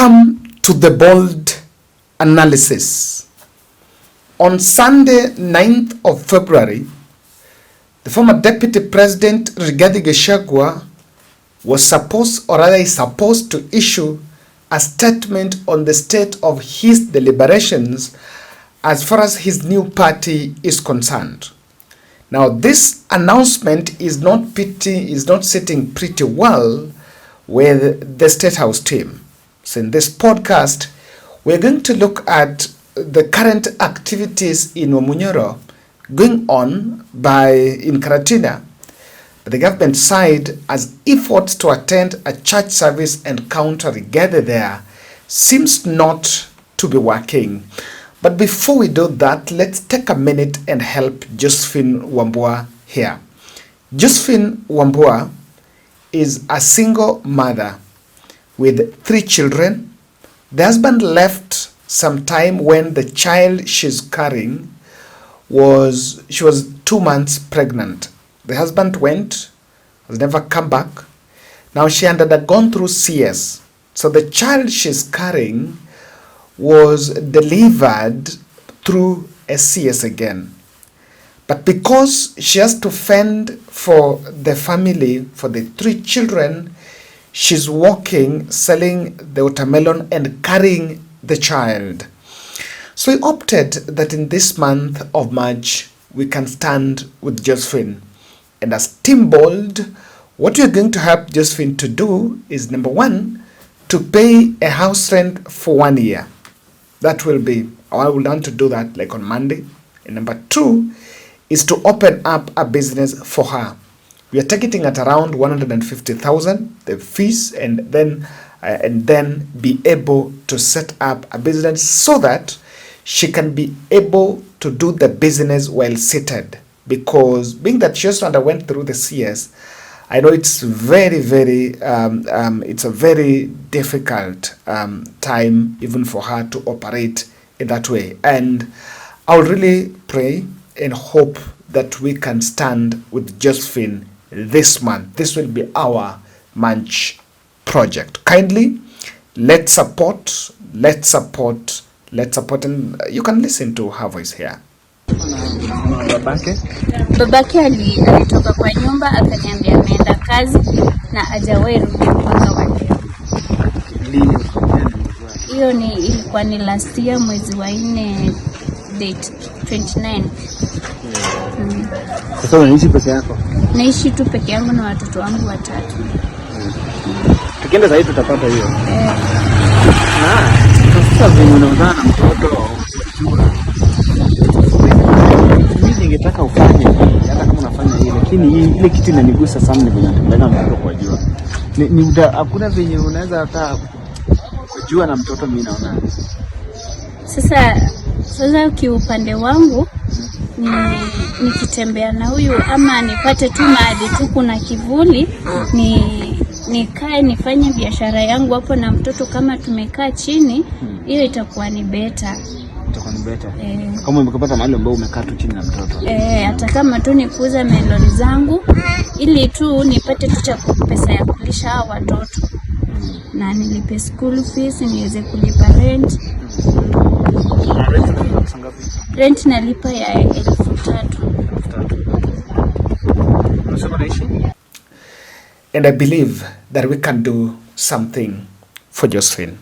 Welcome to the bold analysis. On Sunday, 9th of February, the former Deputy President Rigathi was supposed to issue a statement on the state of his deliberations as far as his new party is concerned. Now, this announcement is not sitting pretty well with the State House team. So in this podcast, we're going to look at the current activities in Wamunyoro going on in Karatina. The government side, as efforts to attend a church service and counter Rigathi there, seems not to be working. But before we do that, let's take a minute and help Josephine Wambua here. Josephine Wambua is a single mother with 3 children. The husband left sometime when the child she's carrying was 2 months pregnant. The husband went, has never come back. Now she had gone through CS. So the child she's carrying was delivered through a CS again. But because she has to fend for the family, for the 3 children, she's walking, selling the watermelon and carrying the child. So we opted that in this month of March, we can stand with Josephine. And as Team Bold, what we're going to help Josephine to do is, number 1, to pay a house rent for 1 year. That will be, I will want to do that like on Monday. And number 2 is to open up a business for her. We are targeting at around 150,000, the fees, and then be able to set up a business so that she can be able to do the business while seated. Because being that she also underwent through the CS, I know it's it's a very difficult time even for her to operate in that way. And I'll really pray and hope that we can stand with Josephine this month. This will be our March project. Kindly, let's support, and you can listen to her voice here. Babake alitoka kwa nyumba akaniambia ameenda kazi na hajawahi rudi mpaka wa leo. Hiyo ilikuwa ni last year mwezi wa 4 date 29. Sasa unaishi peke yako? Naishi tu peke yangu na watoto wangu 3. Tukienda sasa tutapata hiyo. Sasa vile unaongea na mtoto mimi ningetaka ufanye hata kama unafanya hiyo, lakini ile kitu inanigusa sana ni venye unatembea mtoto kwa jua. Hakuna venye unaweza hata kujua na mtoto. Mimi naona sasa kiupande wangu nikitembea na huyu ama nipate tu mahali tu kuna kivuli nikae nifanye biashara yangu hapo na mtoto, kama tumekaa chini, hiyo itakuwa ni better. Kama umekapata mahali ambao umekaa tu chini na mtoto. Hata kama tu nikuuza melon zangu ili tu nipate tu cha pesa ya kulisha hao watoto. Na nilipe school fees, niweze kulipa rent. Rent nalipa ya 3,000. And I believe that we can do something for Josephine.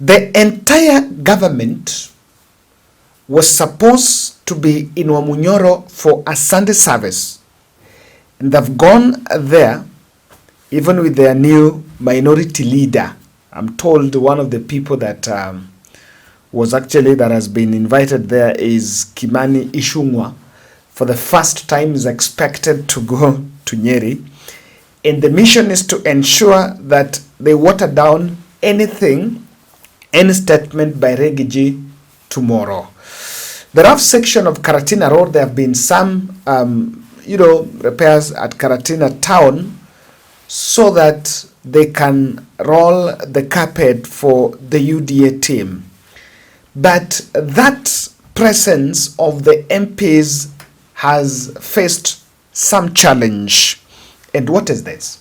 The entire government was supposed to be in Wamunyoro for a Sunday service. And they've gone there, even with their new minority leader. I'm told one of the people that that has been invited there is Kimani Ichung'wah. For the first time is expected to go to Nyeri. And the mission is to ensure that they water down any statement by Rigathi tomorrow. The rough section of Karatina Road, there have been some repairs at Karatina town so that they can roll the carpet for the UDA team. But that presence of the MPs has faced some challenge. And what is this?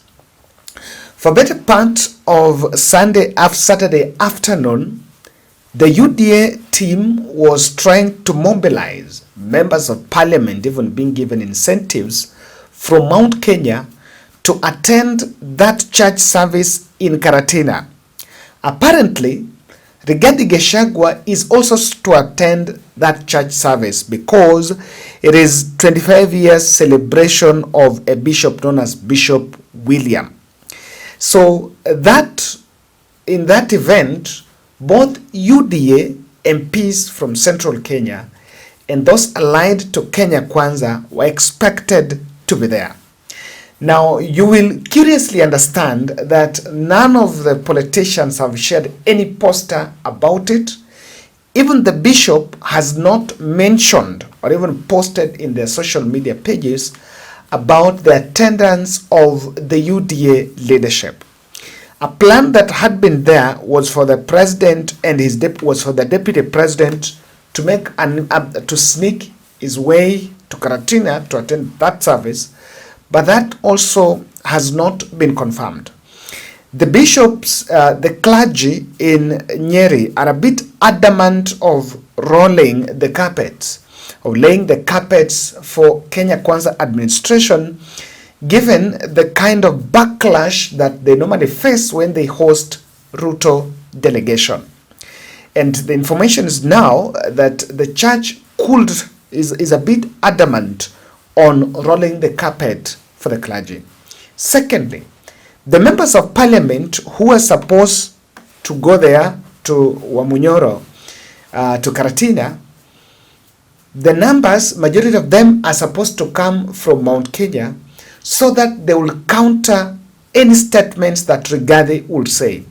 For better part of Saturday afternoon, the UDA team was trying to mobilize members of parliament, even being given incentives from Mount Kenya to attend that church service in Karatina. Apparently, Rigathi Gachagua is also to attend that church service because it is 25 years celebration of a bishop known as Bishop William. So that in that event, both UDA MPs from Central Kenya and those allied to Kenya Kwanza were expected to be there. Now, you will curiously understand that none of the politicians have shared any poster about it. Even the bishop has not mentioned or even posted in their social media pages about the attendance of the UDA leadership. A plan that had been there was for the president and his deputy president to make to sneak his way to Karatina to attend that service, but that also has not been confirmed. The bishops, the clergy in Nyeri are a bit adamant of rolling the carpets, of laying the carpets for Kenya Kwanza administration, given the kind of backlash that they normally face when they host Ruto delegation. And the information is now that the church is a bit adamant on rolling the carpet for the clergy. Secondly, the members of parliament who are supposed to go there to Wamunyoro, to Karatina, the numbers, majority of them are supposed to come from Mount Kenya so that they will counter any statements that Rigathi will say.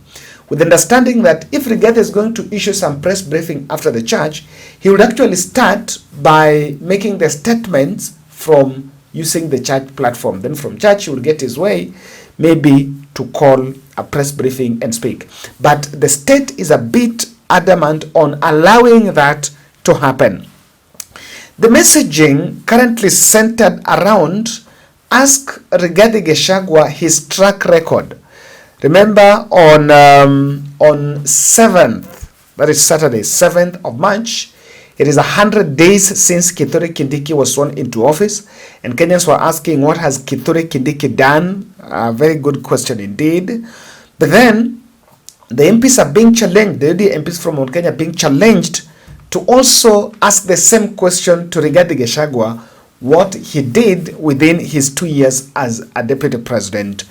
With the understanding that if Rigathi is going to issue some press briefing after the church, he would actually start by making the statements from using the church platform. Then from church, he will get his way, maybe to call a press briefing and speak. But the state is a bit adamant on allowing that to happen. The messaging currently centered around ask Rigathi Gachagua his track record. Remember on 7th, that is Saturday, 7th of March, it is 100 days since Kithure Kindiki was sworn into office, and Kenyans were asking, what has Kithure Kindiki done? A very good question indeed. But then, the MPs are being challenged, the UDA MPs from Mount Kenya are being challenged to also ask the same question to Rigathi Gachagua, what he did within his 2 years as a deputy president.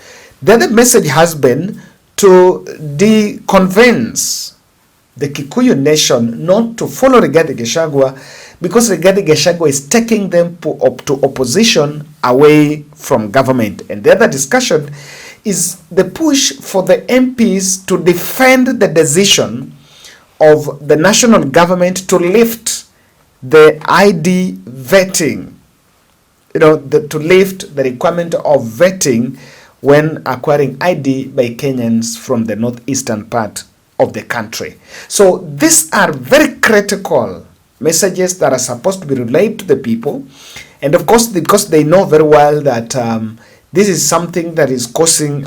The other message has been to convince the Kikuyu nation not to follow Rigathi Gachagua because Rigathi Gachagua is taking them to opposition away from government. And the other discussion is the push for the MPs to defend the decision of the national government to lift the ID vetting, to lift the requirement of vetting when acquiring ID by Kenyans from the northeastern part of the country. So these are very critical messages that are supposed to be relayed to the people. And of course, because they know very well that this is something that is causing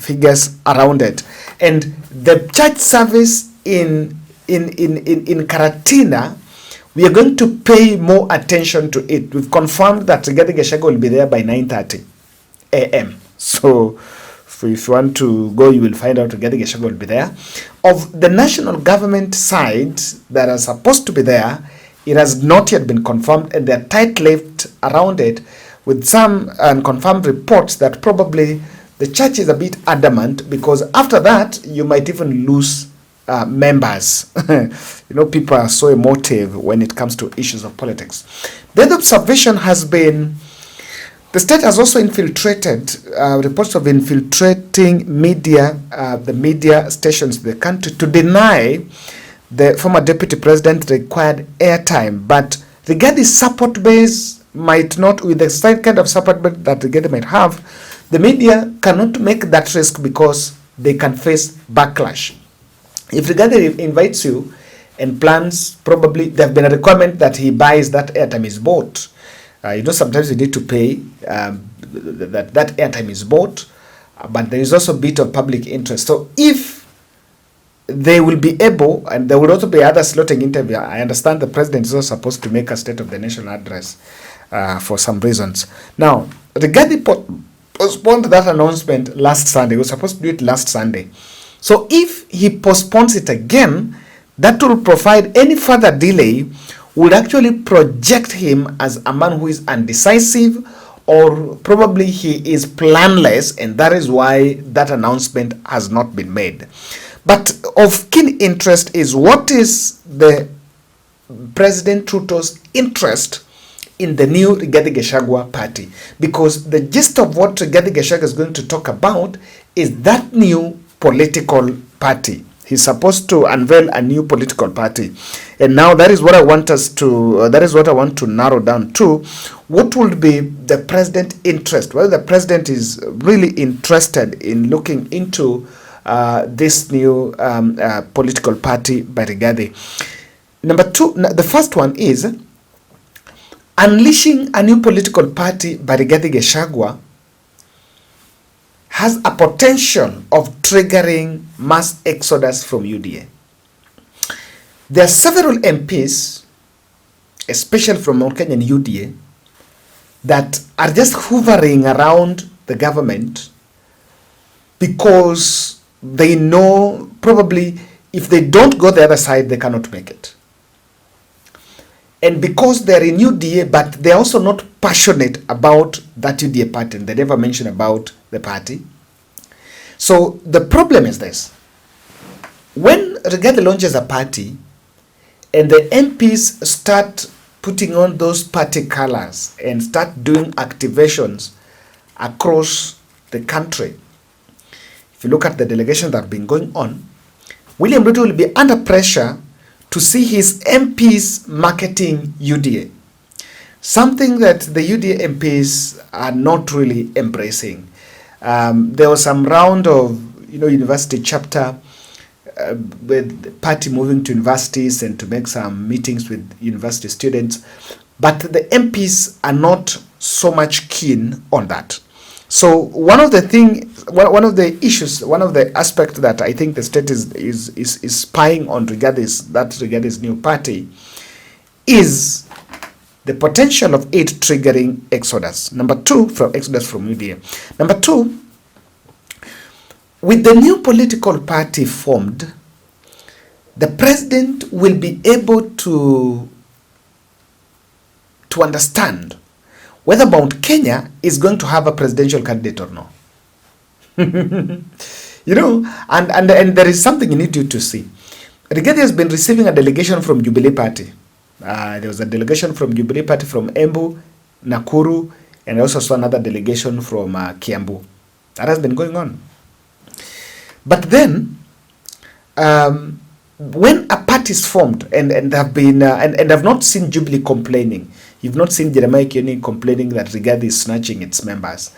figures around it. And the church service in Karatina, we are going to pay more attention to it. We've confirmed that Rigathi Gachagua will be there by 9:30 a.m. So if you want to go, you will find out Rigathi Gachagua will be there. Of the national government side that are supposed to be there, it has not yet been confirmed, and they're tight-lipped around it with some unconfirmed reports that probably the church is a bit adamant, because after that, you might even lose members. People are so emotive when it comes to issues of politics. The other observation has been the state has also infiltrated, reports of infiltrating media, the media stations in the country to deny the former deputy president required airtime. But Rigathi's support base might not, with the same kind of support base that Rigathi might have, the media cannot make that risk because they can face backlash. If Rigathi invites you and plans, probably there have been a requirement that he buys that airtime is bought. Sometimes you need to pay that airtime is bought. but there is also a bit of public interest. So if they will be able, and there will also be other slotting interview. I understand the president is also supposed to make a State of the Nation address for some reasons. Now, Rigathi postponed that announcement last Sunday. He was supposed to do it last Sunday. So if he postpones it again, that will provide any further delay, would actually project him as a man who is undecisive, or probably he is planless, and that is why that announcement has not been made. But of keen interest is, what is the President Ruto's interest in the new Rigathi Gachagua party? Because the gist of what Rigathi Gachagua is going to talk about is that new political party. He's supposed to unveil a new political party, and now that is what I want us to. That is what I want to narrow down to. What would be the president's interest? Well, the president is really interested in looking into this new political party by Rigathi. Number two, the first one is unleashing a new political party by Rigathi Gachagua has a potential of triggering mass exodus from UDA. There are several MPs, especially from Mount Kenyan UDA, that are just hovering around the government because they know probably if they don't go the other side, they cannot make it. And because they're in UDA, but they're also not passionate about that UDA party, and they never mention about the party. So the problem is this. When Rigathi launches a party, and the MPs start putting on those party colors and start doing activations across the country, if you look at the delegations that have been going on, William Ruto will be under pressure to see his MPs marketing UDA. Something that the UDA MPs are not really embracing. There was some round of, university chapter with the party moving to universities and to make some meetings with university students, but the MPs are not so much keen on that. So one of the issues, one of the aspects that I think the state is spying on Rigathi's new party is the potential of it triggering exodus. Number two, from exodus from UDA. Number two, with the new political party formed, the president will be able to understand whether Mount Kenya is going to have a presidential candidate or no. And there is something you need to see. Rigathi has been receiving a delegation from Jubilee Party. There was a delegation from Jubilee Party from Embu, Nakuru, and I also saw another delegation from Kiambu. That has been going on. But then, when a party is formed, and have been and I've not seen Jubilee complaining. You've not seen Jeremiah Kioni complaining that Rigathi is snatching its members.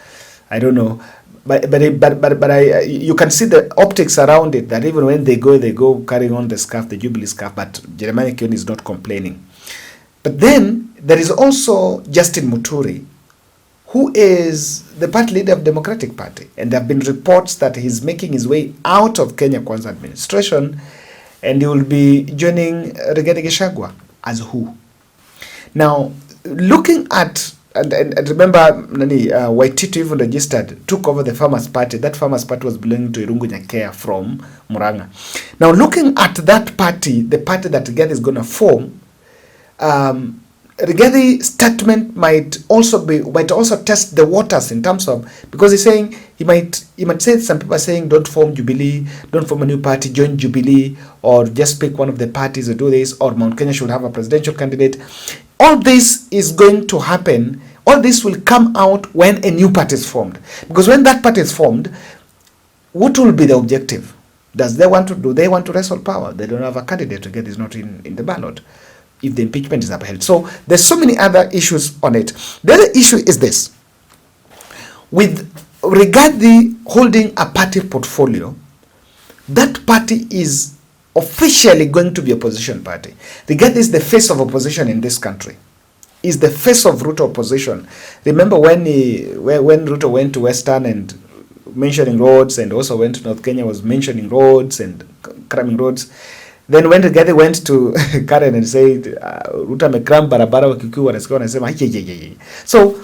I don't know, but you can see the optics around it, that even when they go carrying on the scarf, the Jubilee scarf, but Jeremiah Kioni is not complaining. But then there is also Justin Muturi, who is the party leader of Democratic Party, and there have been reports that he's making his way out of Kenya Kwanza administration, and he will be joining Rigathi Gachagua as who? Now, looking at, and remember, Waititi even registered, took over the Farmers Party. That Farmers Party was belonging to Irungu Nyakea from Muranga. Now, looking at that party, the party that Rigathi is going to form, Rigathi's statement might also test the waters in terms of, because he's saying he might say, some people are saying don't form Jubilee, don't form a new party, join Jubilee, or just pick one of the parties or do this, or Mount Kenya should have a presidential candidate. All this is going to happen. All this will come out when a new party is formed. Because when that party is formed, what will be the objective? Do they want to wrestle power? They don't have a candidate to get is not in the ballot if the impeachment is upheld. So there's so many other issues on it. The other issue is this. With Rigathi holding a party portfolio, that party is officially going to be a opposition party. Rigathi is the face of opposition in this country. Is the face of Ruto opposition. Remember when Ruto went to Western and mentioning roads, and also went to North Kenya, was mentioning roads and cramming roads. Then when Rigathi went to Karen and said, Ruto amekram barabara, Wakikuyu wanasikia wanasema, so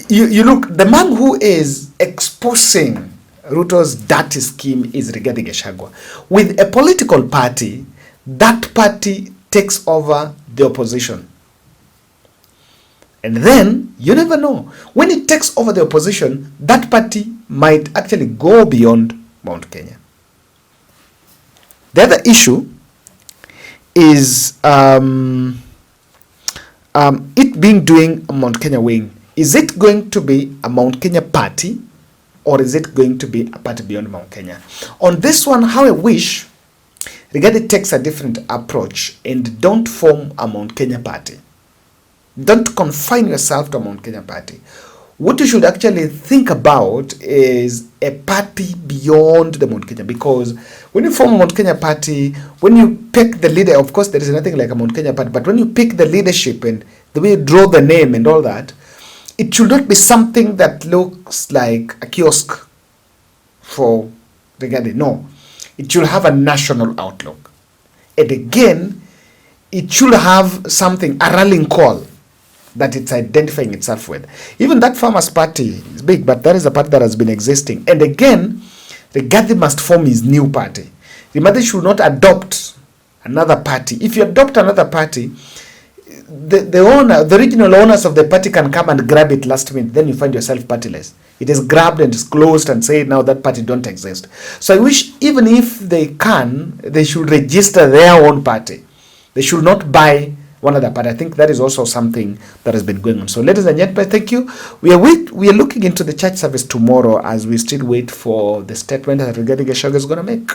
you look, the man who is exposing Ruto's dirty scheme is Rigathi Gachagua. With a political party, that party takes over the opposition. And then, you never know. When it takes over the opposition, that party might actually go beyond Mount Kenya. The other issue is it being doing a Mount Kenya wing. Is it going to be a Mount Kenya party, or is it going to be a party beyond Mount Kenya? On this one, how I wish Rigathi takes a different approach and don't form a Mount Kenya party. Don't confine yourself to a Mount Kenya party. What you should actually think about is a party beyond the Mount Kenya, because when you form a Mount Kenya party, when you pick the leader, of course there is nothing like a Mount Kenya party, but when you pick the leadership and the way you draw the name and all that, it should not be something that looks like a kiosk for Rigathi. No, it should have a national outlook. And again, it should have something, a rallying call that it's identifying itself with. Even that farmers party is big, but that is a party that has been existing. And again, Rigathi must form his new party. Rigathi should not adopt another party. If you adopt another party, the regional owners of the party can come and grab it last minute. Then you find yourself partyless. It is grabbed and is closed and say now that party don't exist. So I wish, even if they can, they should register their own party. They should not buy one other party. I think that is also something that has been going on. So ladies and gentlemen, thank you. We are looking into the church service tomorrow as we still wait for the statement that Rigathi Gachagua is going to make.